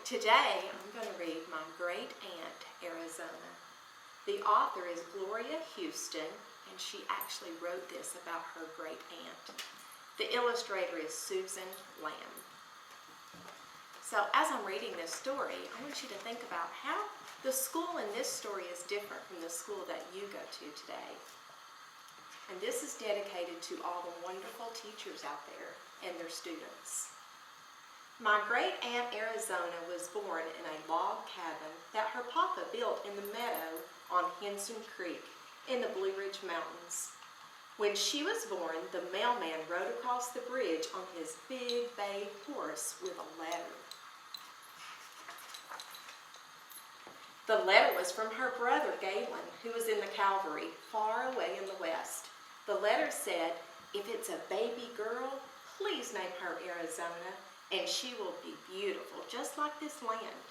Today I'm going to read My Great Aunt, Arizona. The author is Gloria Houston, and she actually wrote this about her great aunt. The illustrator is Susan Lamb. So as I'm reading this story, I want you to think about how the school in this story is different from the school that you go to today. And this is dedicated to all the wonderful teachers out there and their students. My great aunt Arizona was born in a log cabin that her papa built in the meadow on Henson Creek in the Blue Ridge Mountains. When she was born, the mailman rode across the bridge on his big bay horse with a letter. The letter was from her brother Galen, who was in the cavalry far away in the west. The letter said, "If it's a baby girl, please name her Arizona, and she will be beautiful, just like this land."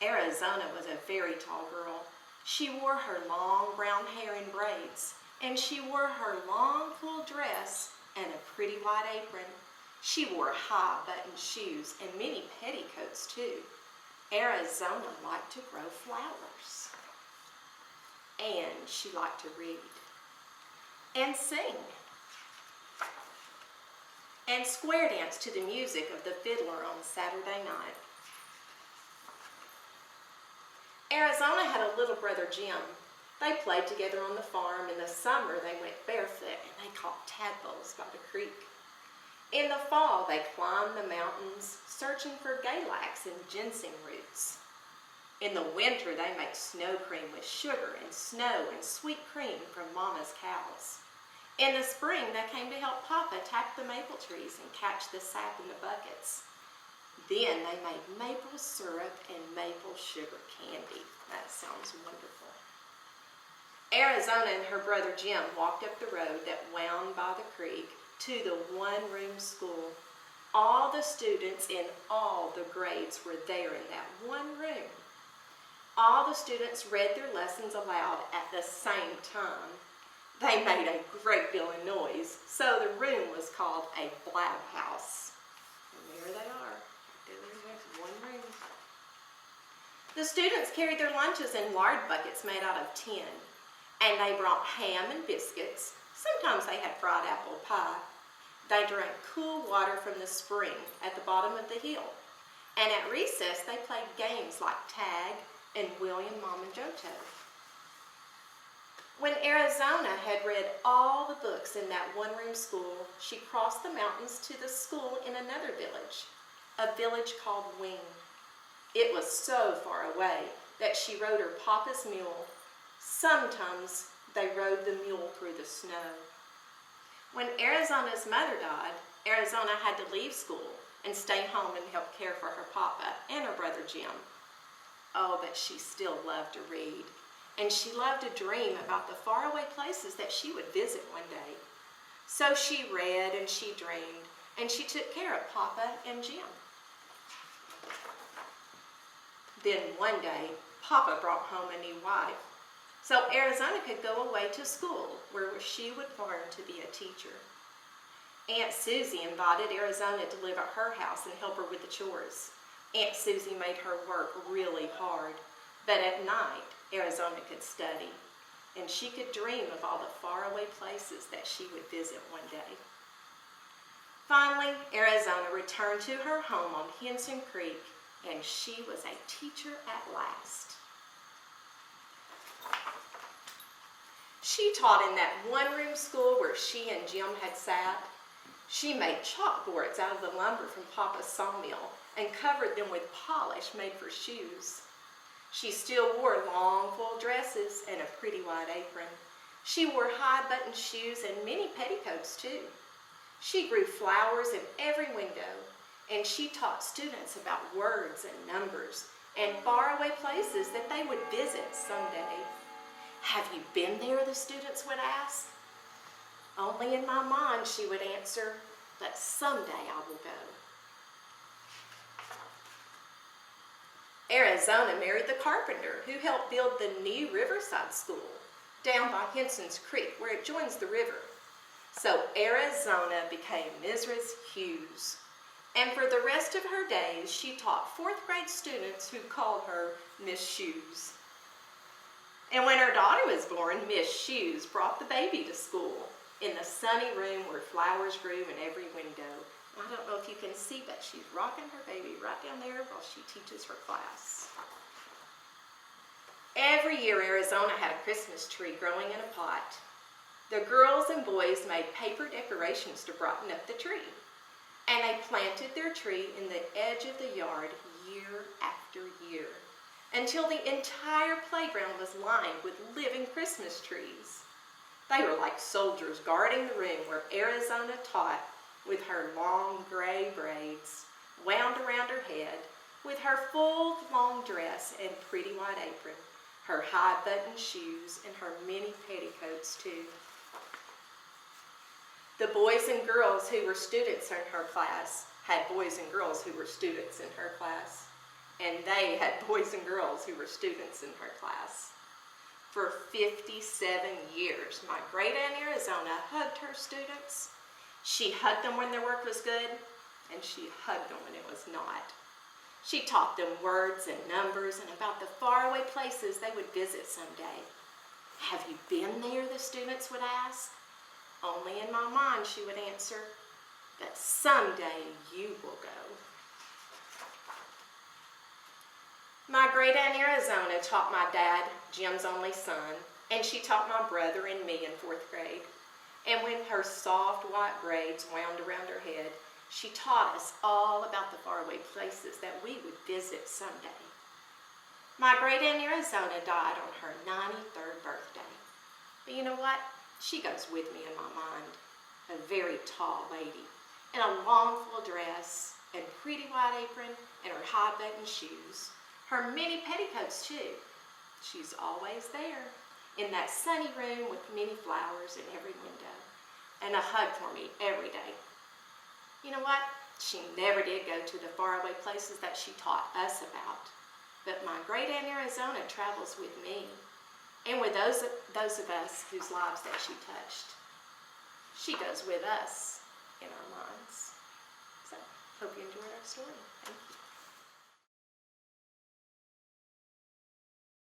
Arizona was a very tall girl. She wore her long brown hair in braids, and she wore her long full dress and a pretty white apron. She wore high buttoned shoes and many petticoats too. Arizona liked to grow flowers. And she liked to read and sing and square dance to the music of the fiddler on Saturday night. Arizona had a little brother, Jim. They played together on the farm. In the summer, they went barefoot and they caught tadpoles by the creek. In the fall, they climbed the mountains, searching for galax and ginseng roots. In the winter, they made snow cream with sugar and snow and sweet cream from Mama's cows. In the spring, they came to help Papa tap the maple trees and catch the sap in the buckets. Then they made maple syrup and maple sugar candy. That sounds wonderful. Arizona and her brother Jim walked up the road that wound by the creek to the one-room school. All the students in all the grades were there in that one room. All the students read their lessons aloud at the same time. They made a great deal of noise, so the room was called a blab house. And there they are, in one room. The students carried their lunches in lard buckets made out of tin, and they brought ham and biscuits. Sometimes they had fried apple pie. They drank cool water from the spring at the bottom of the hill, and at recess they played games like tag and William, Mom, and Joto. When Arizona had read all the books in that one-room school, she crossed the mountains to the school in another village, a village called Wing. It was so far away that she rode her papa's mule. Sometimes they rode the mule through the snow. When Arizona's mother died, Arizona had to leave school and stay home and help care for her papa and her brother Jim. Oh, but she still loved to read. And she loved to dream about the faraway places that she would visit one day. So she read and she dreamed, and she took care of Papa and Jim. Then one day, Papa brought home a new wife. So Arizona could go away to school where she would learn to be a teacher. Aunt Susie invited Arizona to live at her house and help her with the chores. Aunt Susie made her work really hard, but at night, Arizona could study, and she could dream of all the faraway places that she would visit one day. Finally, Arizona returned to her home on Henson Creek, and she was a teacher at last. She taught in that one-room school where she and Jim had sat. She made chalkboards out of the lumber from Papa's sawmill and covered them with polish made for shoes. She still wore long, full dresses and a pretty white apron. She wore high-buttoned shoes and many petticoats, too. She grew flowers in every window, and she taught students about words and numbers and faraway places that they would visit someday. "Have you been there?" the students would ask. "Only in my mind," she would answer, "but someday I will go." Arizona married the carpenter who helped build the new Riverside School down by Henson's Creek where it joins the river. So Arizona became Mrs. Hughes. And for the rest of her days, she taught 4th grade students who called her Miss Shoes. And when her daughter was born, Miss Shoes brought the baby to school in the sunny room where flowers grew in every window. I don't know if you can see, but she's rocking her baby right down there while she teaches her class. Every year, Arizona had a Christmas tree growing in a pot. The girls and boys made paper decorations to brighten up the tree. And they planted their tree in the edge of the yard year after year, until the entire playground was lined with living Christmas trees. They were like soldiers guarding the room where Arizona taught, with her long gray braids wound around her head, with her full long dress and pretty white apron, her high button shoes, and her many petticoats too. The boys and girls who were students in her class had boys and girls who were students in her class. And they had boys and girls who were students in her class. For 57 years, my great Aunt Arizona hugged her students. She hugged them when their work was good, and she hugged them when it was not. She taught them words and numbers and about the faraway places they would visit someday. Have you been there, the students would ask. Only in my mind, she would answer, but someday you will go. My great Aunt Arizona taught my dad, Jim's only son, and she taught my brother and me in 4th grade. And with her soft white braids wound around her head, she taught us all about the faraway places that we would visit someday. My great Aunt Arizona died on her 93rd birthday. But you know what? She goes with me in my mind. A very tall lady in a long full dress and pretty white apron and her high button shoes. Her many petticoats too. She's always there in that sunny room with many flowers in every window, and a hug for me every day. You know what? She never did go to the faraway places that she taught us about, but my great Aunt Arizona travels with me and with those of us whose lives that she touched. She goes with us in our minds. So, hope you enjoyed our story. Thank you.